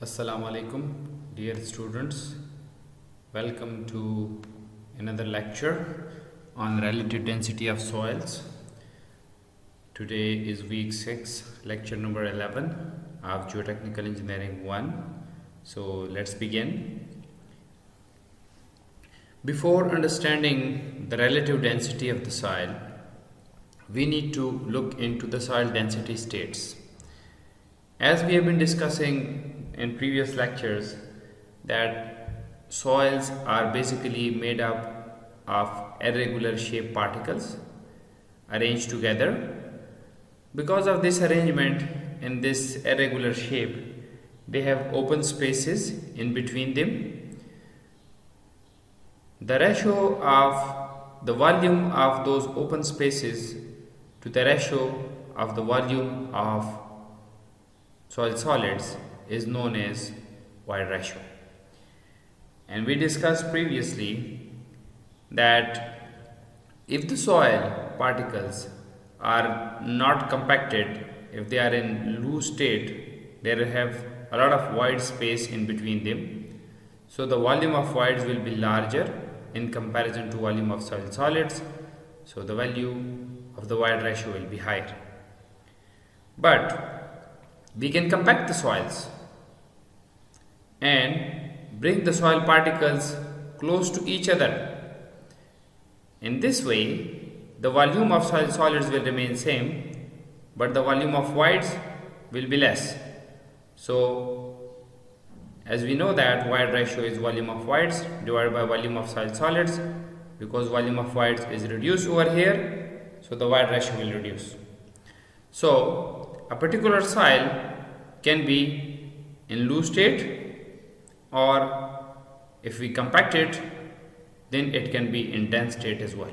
Assalamu alaikum, dear students. Welcome to another lecture on relative density of soils. Today is week 6, lecture number 11 of Geotechnical Engineering 1. So let's begin. Before understanding the relative density of the soil, we need to look into the soil density states. As we have been discussing in previous lectures, that soils are basically made up of irregular shaped particles arranged together. Because of this arrangement in this irregular shape, they have open spaces in between them. The ratio of the volume of those open spaces to the ratio of the volume of soil solids is known as void ratio. And we discussed previously that if the soil particles are not compacted, if they are in loose state, they have a lot of void space in between them. So the volume of voids will be larger in comparison to volume of soil solids. So the value of the void ratio will be higher. But we can compact the soils and bring the soil particles close to each other. In this way, the volume of soil solids will remain same, but the volume of voids will be less. So, as we know that void ratio is volume of voids divided by volume of soil solids. Because volume of voids is reduced over here, so the void ratio will reduce. So, a particular soil can be in loose state, or if we compact it, then it can be in dense state as well.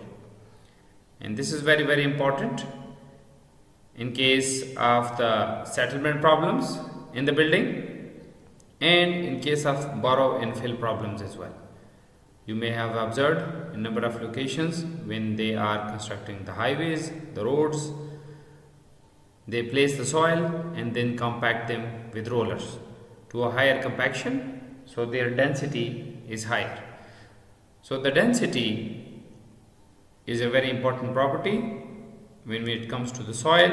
And this is very important in case of the settlement problems in the building and in case of borrow and fill problems as well. You may have observed in number of locations when they are constructing the highways, the roads, they place the soil and then compact them with rollers to a higher compaction, so their density is higher. So the density is a very important property when it comes to the soil,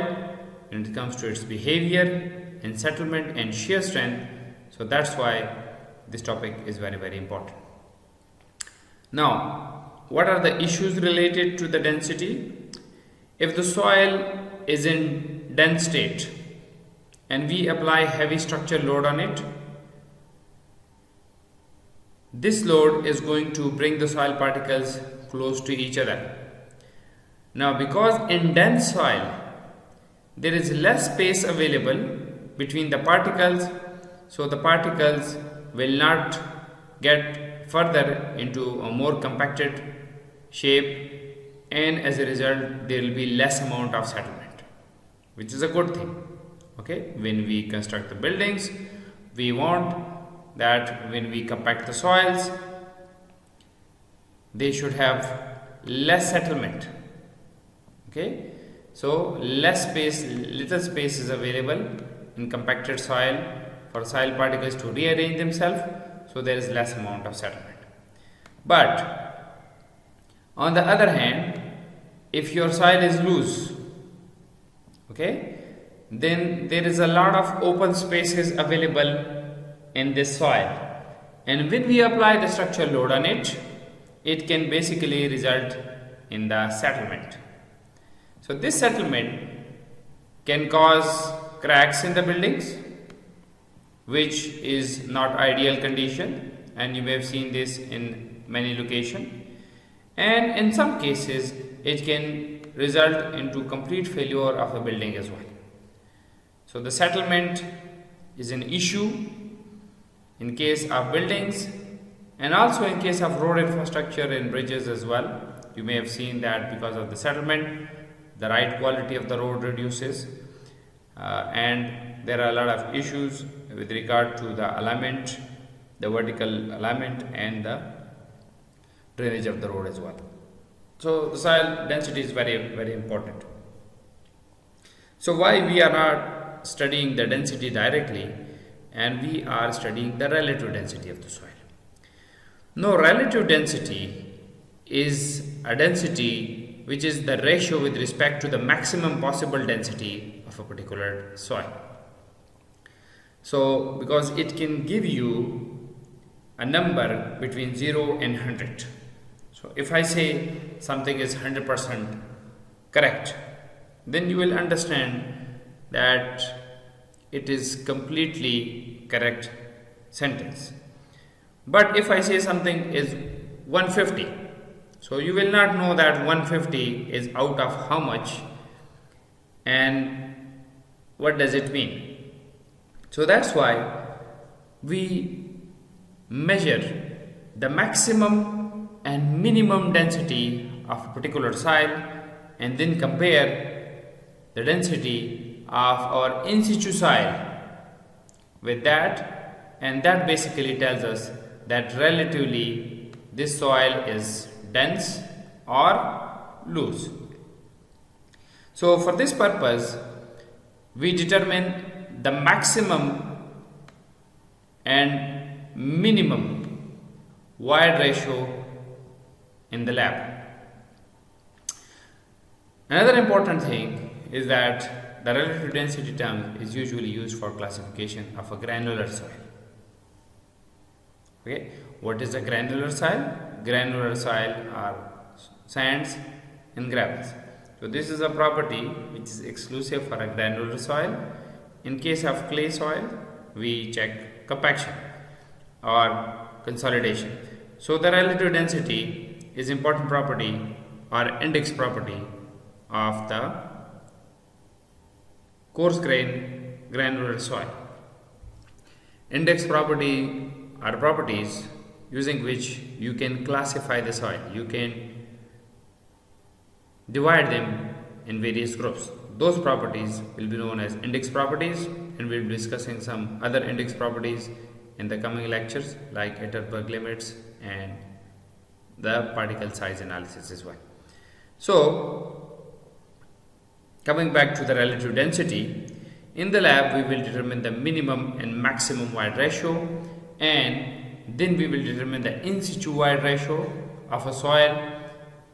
when it comes to its behavior and settlement and shear strength. So that's why this topic is very important. Now, what are the issues related to the density? If the soil is in dense state and we apply heavy structural load on it, this load is going to bring the soil particles close to each other. Now, because in dense soil there is less space available between the particles, so the particles will not get further into a more compacted shape, and as a result there will be less amount of settlement, which is a good thing. Okay, when we construct the buildings, we want that when we compact the soils, they should have less settlement. Okay, so less space, little space is available in compacted soil for soil particles to rearrange themselves, so there is less amount of settlement. But on the other hand, if your soil is loose, okay, then there is a lot of open spaces available in this soil, and when we apply the structural load on it, it can basically result in the settlement. So this settlement can cause cracks in the buildings, which is not ideal condition, and you may have seen this in many locations, and in some cases it can result into complete failure of a building as well. So the settlement is an issue in case of buildings and also in case of road infrastructure and bridges as well. You may have seen that because of the settlement, the ride quality of the road reduces, and there are a lot of issues with regard to the alignment, the vertical alignment and the drainage of the road as well. So the soil density is very important. So why we are not studying the density directly and we are studying the relative density of the soil. Now, relative density is a density which is the ratio with respect to the maximum possible density of a particular soil. So, because it can give you a number between 0 and 100. So, if I say something is 100% correct, then you will understand that it is completely correct sentence. But if I say something is 150, so you will not know that 150 is out of how much and what does it mean. So that's why we measure the maximum and minimum density of a particular soil and then compare the density of our in situ soil with that, and that basically tells us that relatively this soil is dense or loose. So for this purpose, we determine the maximum and minimum void ratio in the lab. Another important thing is that the relative density term is usually used for classification of a granular soil. Okay, what is a granular soil? Granular soil are sands and gravels. So this is a property which is exclusive for a granular soil. In case of clay soil, we check compaction or consolidation. So the relative density is important property or index property of the coarse grain granular soil. Index property are properties using which you can classify the soil. You can divide them in various groups. Those properties will be known as index properties, and we will be discussing some other index properties in the coming lectures like Atterberg limits and the particle size analysis as well. So, coming back to the relative density, in the lab we will determine the minimum and maximum void ratio, and then we will determine the in situ void ratio of a soil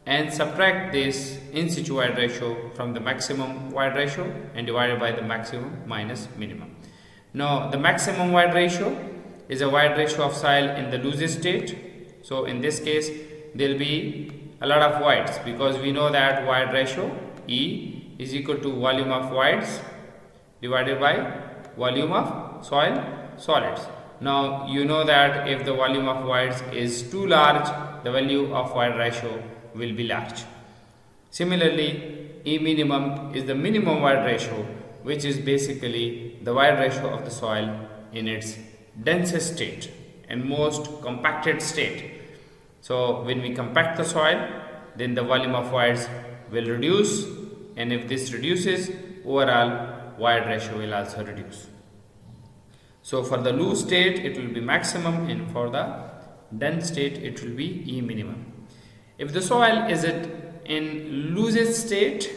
and subtract this in situ void ratio from the maximum void ratio and divide it by the maximum minus minimum. Now the maximum void ratio is a void ratio of soil in the loosest state. So in this case there will be a lot of voids, because we know that void ratio E is equal to volume of voids divided by volume of soil solids. Now you know that if the volume of voids is too large, the value of void ratio will be large. Similarly, E minimum is the minimum void ratio, which is basically the void ratio of the soil in its densest state and most compacted state. So when we compact the soil, then the volume of voids will reduce, and if this reduces, overall void ratio will also reduce. So for the loose state it will be maximum, and for the dense state it will be E minimum. If the soil is in loosest state,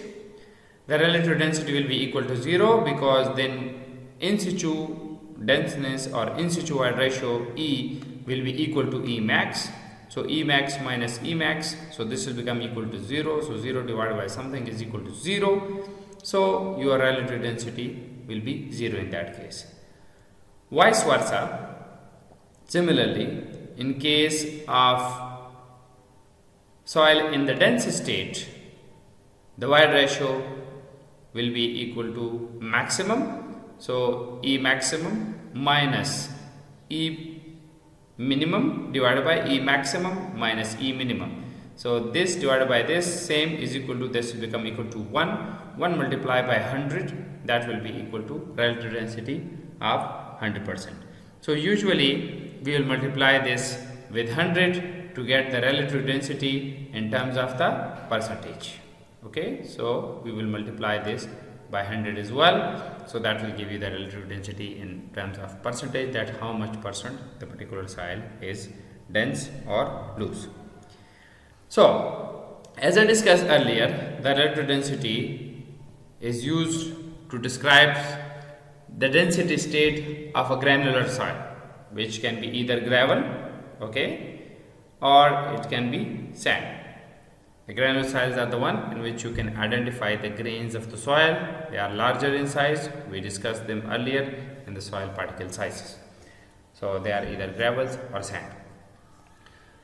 the relative density will be equal to 0, because then in situ denseness or in situ void ratio E will be equal to E max. So E max minus E max, so this will become equal to 0. So 0 divided by something is equal to 0. So your relative density will be 0 in that case. Vice versa, similarly, in case of soil in the dense state, the void ratio will be equal to maximum. So E maximum minus E minimum divided by E maximum minus E minimum. So this divided by this same is equal to, this will become equal to 1. 1 multiplied by 100, that will be equal to relative density of 100%. So usually we will multiply this with 100 to get the relative density in terms of the percentage. Okay, so we will multiply this by 100 as well, so that will give you the relative density in terms of percentage, that how much percent the particular soil is dense or loose. So as I discussed earlier, the relative density is used to describe the density state of a granular soil, which can be either gravel, okay, or it can be sand. The granular soils are the one in which you can identify the grains of the soil. They are larger in size. We discussed them earlier in the soil particle sizes. So they are either gravels or sand.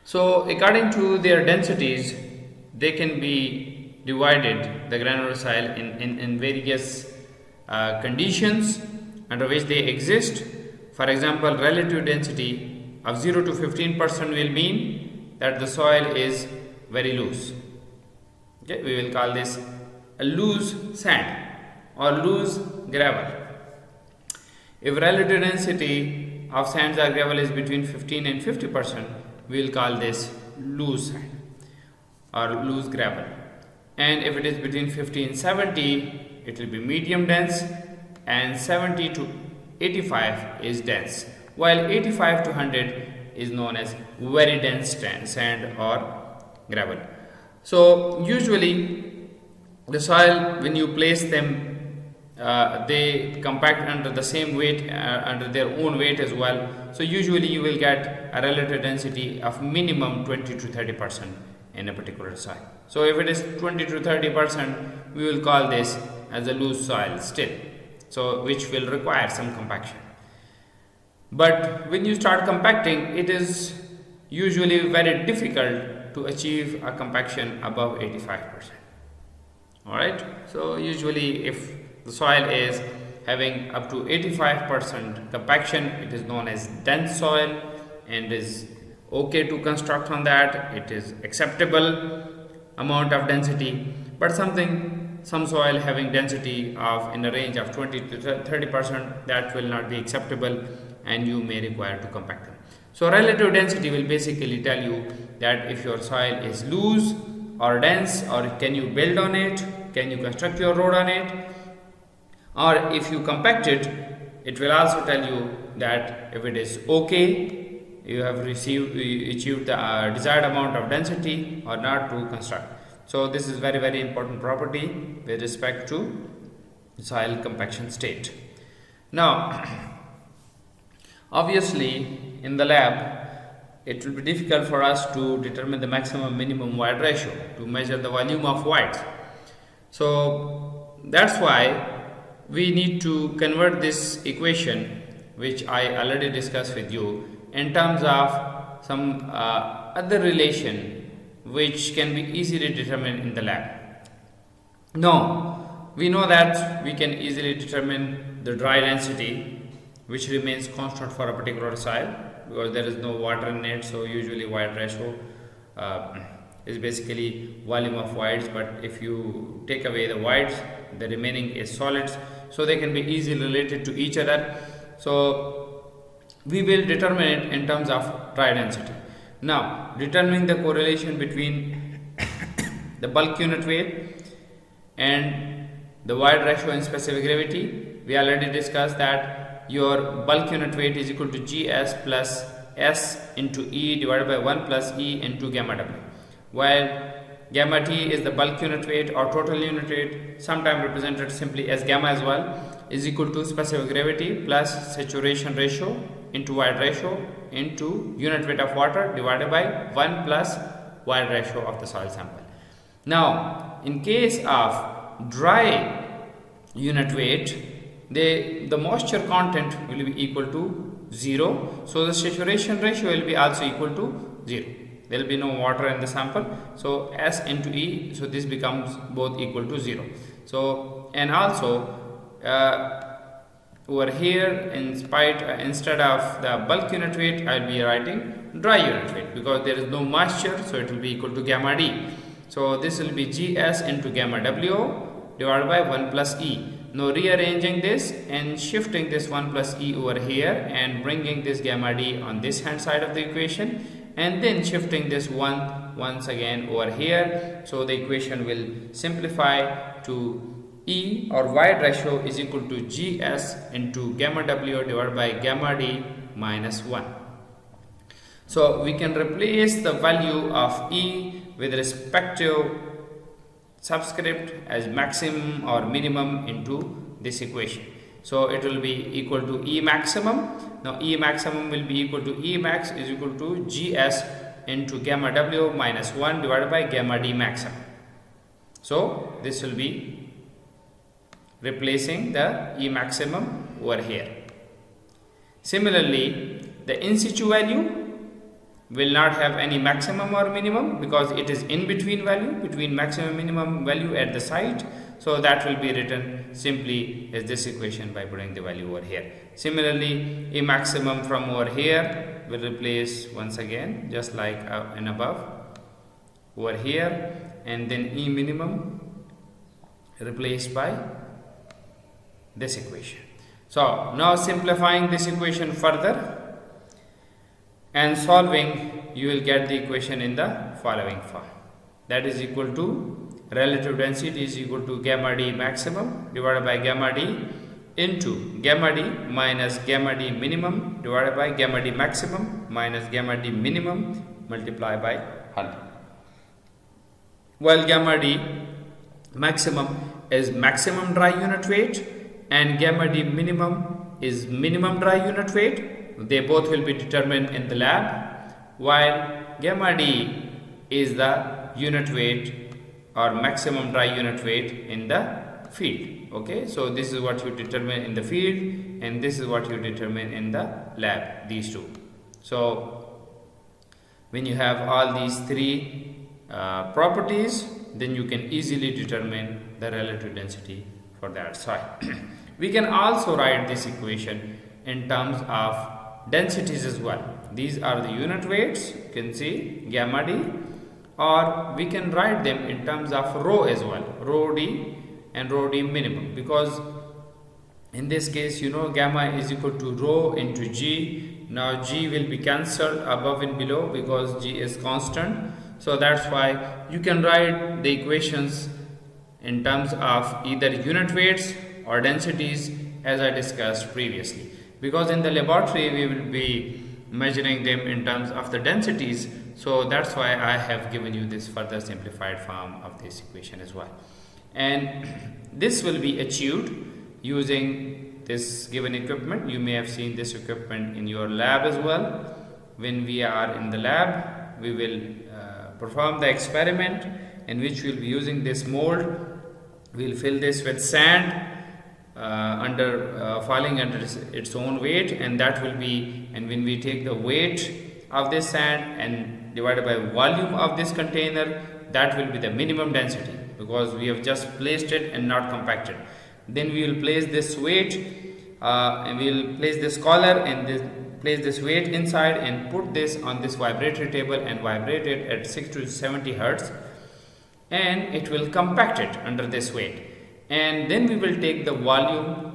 So according to their densities, they can be divided, the granular soil, in various conditions under which they exist. For example, relative density of 0 to 15% will mean that the soil is very loose. Okay, we will call this a loose sand or loose gravel. If relative density of sands or gravel is between 15 and 50%, we will call this loose sand or loose gravel. And if it is between 50 and 70, it will be medium dense, and 70 to 85 is dense, while 85 to 100 is known as very dense sand or gravel. So usually the soil, when you place them, they compact under the same weight, under their own weight as well. So usually you will get a relative density of minimum 20 to 30% in a particular soil. So if it is 20 to 30%, we will call this as a loose soil still, so which will require some compaction. But when you start compacting, it is usually very difficult to achieve a compaction above 85%. Alright, so usually if the soil is having up to 85% compaction, it is known as dense soil and is okay to construct on that. It is acceptable amount of density. But some soil having density of in the range of 20 to 30%, that will not be acceptable and you may require to compact them. So relative density will basically tell you that if your soil is loose or dense, or can you build on it, can you construct your road on it, or if you compact it, it will also tell you that if it is okay, you have achieved the desired amount of density or not to construct. So this is very important property with respect to soil compaction state. Now obviously in the lab it will be difficult for us to determine the maximum minimum void ratio to measure the volume of voids. So that's why we need to convert this equation, which I already discussed with you, in terms of some other relation which can be easily determined in the lab. Now we know that we can easily determine the dry density, which remains constant for a particular soil because there is no water in it. So usually void ratio is basically volume of voids, but if you take away the voids, the remaining is solids, so they can be easily related to each other. So we will determine it in terms of dry density. Now determining the correlation between the bulk unit weight and the void ratio in specific gravity, we already discussed that your bulk unit weight is equal to Gs plus S into E divided by 1 plus E into gamma W, while gamma T is the bulk unit weight or total unit weight, sometimes represented simply as gamma as well, is equal to specific gravity plus saturation ratio into void ratio into unit weight of water divided by 1 plus void ratio of the soil sample. Now in case of dry unit weight, the moisture content will be equal to 0, so the saturation ratio will be also equal to 0. There will be no water in the sample, so S into E, so this becomes both equal to 0. So and also over here, instead of the bulk unit weight, I will be writing dry unit weight because there is no moisture, so it will be equal to gamma D. So this will be Gs into gamma W divided by 1 plus E. Now rearranging this and shifting this 1 plus E over here and bringing this gamma D on this hand side of the equation, and then shifting this 1 once again over here, so the equation will simplify to E or void ratio is equal to Gs into gamma W divided by gamma D minus 1. So we can replace the value of E with respective subscript as maximum or minimum into this equation. So it will be equal to E maximum. Now E maximum will be equal to E max is equal to GS into gamma W minus 1 divided by gamma D maximum. So this will be replacing the E maximum over here. Similarly, the in situ value will not have any maximum or minimum because it is in between value, between maximum and minimum value at the site. So that will be written simply as this equation by putting the value over here. Similarly, A maximum from over here will replace once again just like and above over here, and then E minimum replaced by this equation. So now simplifying this equation further and solving, you will get the equation in the following form. That is equal to relative density is equal to gamma D maximum divided by gamma D into gamma D minus gamma D minimum divided by gamma D maximum minus gamma D minimum multiplied by 100. While gamma D maximum is maximum dry unit weight and gamma D minimum is minimum dry unit weight, they both will be determined in the lab, while gamma D is the unit weight or maximum dry unit weight in the field. Okay, so this is what you determine in the field and this is what you determine in the lab, these two. So when you have all these three properties, then you can easily determine the relative density for that soil. We can also write this equation in terms of densities as well. These are the unit weights, you can see gamma D, or we can write them in terms of rho as well, rho D and rho D minimum, because in this case you know gamma is equal to rho into G. Now G will be cancelled above and below because G is constant, so that's why you can write the equations in terms of either unit weights or densities as I discussed previously, because in the laboratory we will be measuring them in terms of the densities. So that's why I have given you this further simplified form of this equation as well, and this will be achieved using this given equipment. You may have seen this equipment in your lab as well. When we are in the lab, we will perform the experiment in which we will be using this mold. We will fill this with sand falling under its own weight, and that will be, and when we take the weight of this sand and divided by volume of this container, that will be the minimum density because we have just placed it and not compacted. Then we will place this weight and we will place this collar and place this weight inside and put this on this vibratory table and vibrate it at 60 to 70 Hertz, and it will compact it under this weight. And then we will take the volume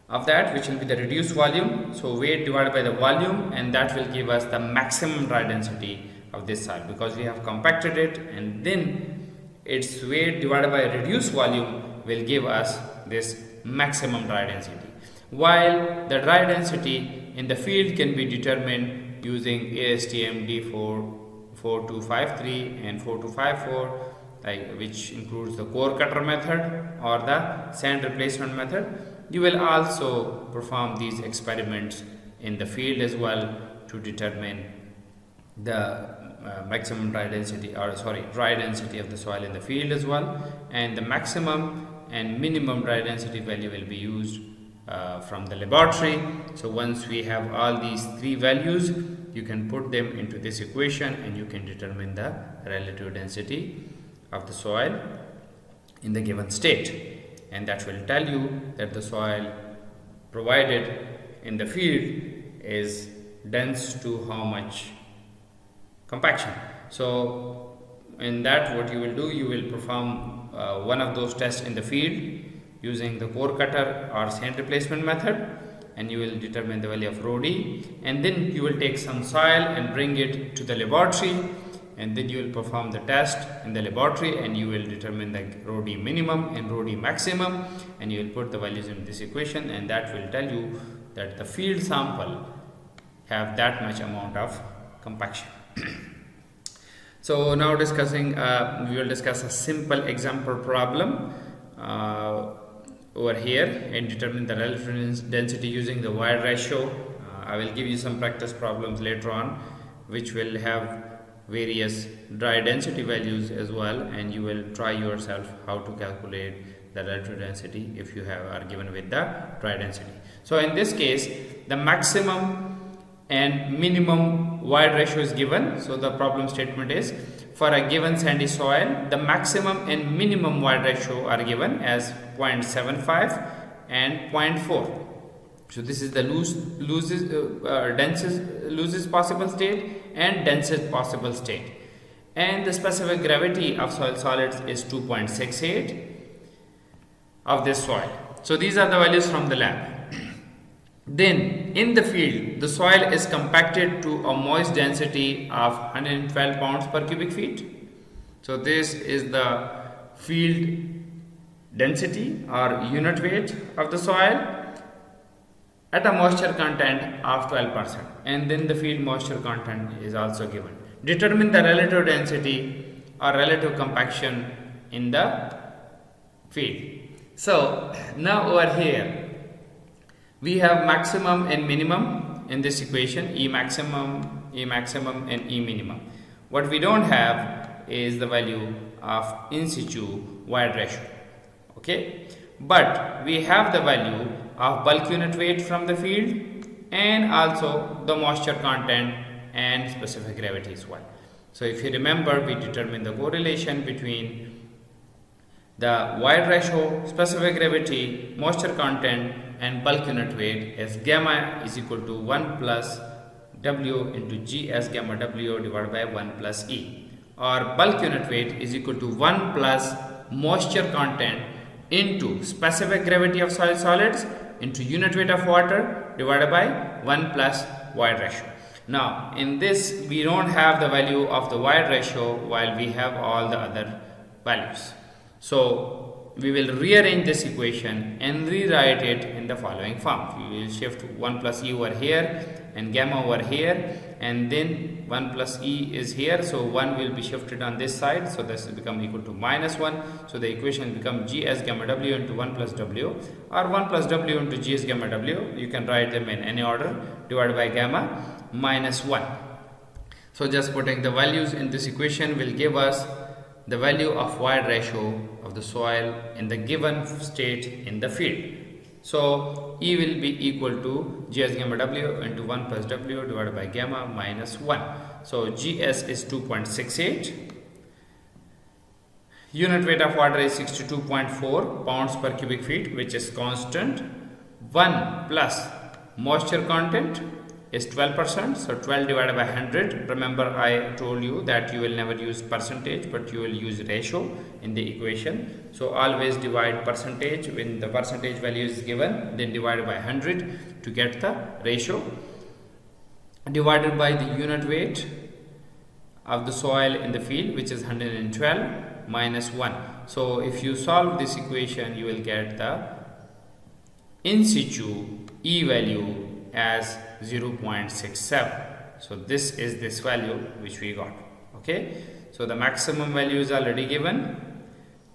of that, which will be the reduced volume, so weight divided by the volume, and that will give us the maximum dry density of this soil because we have compacted it, and then its weight divided by reduced volume will give us this maximum dry density. While the dry density in the field can be determined using ASTM D4 4253 and 4254, which includes the core cutter method or the sand replacement method. You will also perform these experiments in the field as well to determine the maximum dry density dry density of the soil in the field as well, and the maximum and minimum dry density value will be used from the laboratory. So once we have all these three values, you can put them into this equation and you can determine the relative density of the soil in the given state, and that will tell you that the soil provided in the field is dense to how much compaction. So in that, what you will do, you will perform one of those tests in the field using the core cutter or sand replacement method, and you will determine the value of rho D, and then you will take some soil and bring it to the laboratory, and then you will perform the test in the laboratory and you will determine the rho D minimum and rho D maximum, and you will put the values in this equation, and that will tell you that the field sample have that much amount of compaction. So now we will discuss a simple example problem over here and determine the relative density using the wire ratio. I will give you some practice problems later on which will have various dry density values as well, and you will try yourself how to calculate the relative density if you are given with the dry density. So in this case, the maximum and minimum wire ratio is given. So the problem statement is, for a given sandy soil, the maximum and minimum wire ratio are given as 0.75 and 0.4. So this is the loosest possible state and densest possible state, and the specific gravity of soil solids is 2.68 of this soil. So these are the values from the lab. Then in the field, the soil is compacted to a moist density of 112 pounds per cubic feet. So this is the field density or unit weight of the soil at a moisture content of 12%, and then the field moisture content is also given. Determine the relative density or relative compaction in the field. So now over here we have maximum and minimum in this equation, E maximum and E minimum. What we don't have is the value of in situ wire ratio, okay, but we have the value of bulk unit weight from the field and also the moisture content and specific gravity as well. So if you remember, we determined the correlation between the wire ratio, specific gravity, moisture content and bulk unit weight as gamma is equal to 1 plus W into G as gamma W divided by 1 plus E, or bulk unit weight is equal to 1 plus moisture content into specific gravity of soil solids into unit weight of water divided by 1 plus wire ratio. Now in this we don't have the value of the wire ratio while we have all the other values. So we will rearrange this equation and rewrite it in the following form. We will shift 1 plus E over here and gamma over here, and then 1 plus E is here, so 1 will be shifted on this side, so this will become equal to minus 1. So the equation becomes G as gamma W into 1 plus W, or 1 plus W into G as gamma W, you can write them in any order, divided by gamma minus 1. So just putting the values in this equation will give us the value of wire ratio of the soil in the given state in the field. So E will be equal to G as gamma W into 1 plus W divided by gamma minus 1. So GS is 2.68. Unit weight of water is 62.4 pounds per cubic feet, which is constant. 1 plus moisture content is 12%, so 12 divided by 100. Remember, I told you that you will never use percentage, but you will use ratio in the equation. So always divide percentage when the percentage value is given, then divide by 100 to get the ratio, divided by the unit weight of the soil in the field, which is 112 minus 1. So if you solve this equation, you will get the in situ E value as 0.67. so this is this value which we got. Okay, so the maximum value is already given,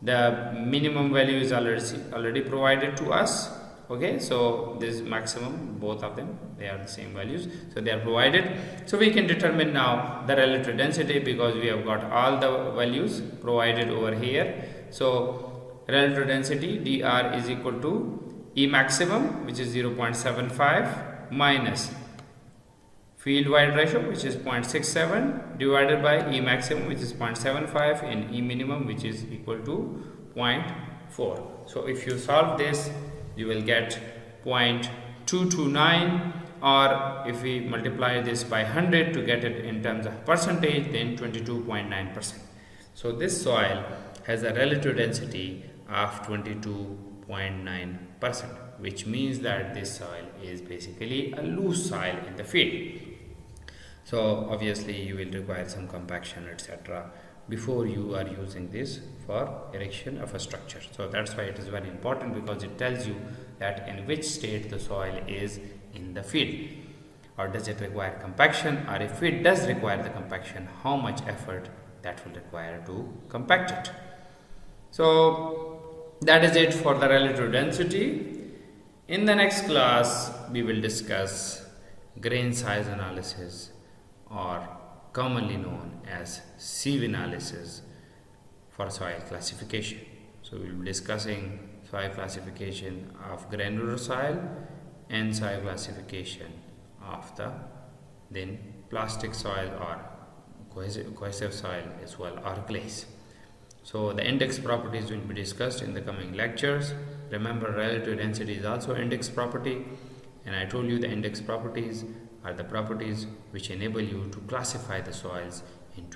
the minimum value is already provided to us. Okay, so this maximum, both of them, they are the same values, so they are provided. So we can determine now the relative density because we have got all the values provided over here. So relative density dr is equal to E maximum, which is 0.75, minus field wide ratio, which is 0.67, divided by E maximum, which is 0.75, and E minimum, which is equal to 0.4. So if you solve this, you will get 0.229, or if we multiply this by 100 to get it in terms of percentage, then 22.9%. So this soil has a relative density of 22.9%, which means that this soil is basically a loose soil in the field. So obviously you will require some compaction, etc., before you are using this for erection of a structure. So that's why it is very important, because it tells you that in which state the soil is in the field, or does it require compaction, or if it does require the compaction, how much effort that will require to compact it. So that is it for the relative density. In the next class, we will discuss grain size analysis, or commonly known as sieve analysis, for soil classification. So we will be discussing soil classification of granular soil and soil classification of the then plastic soil or cohesive soil as well, or clays. So the index properties will be discussed in the coming lectures. Remember, relative density is also index property, and I told you the index properties are the properties which enable you to classify the soils into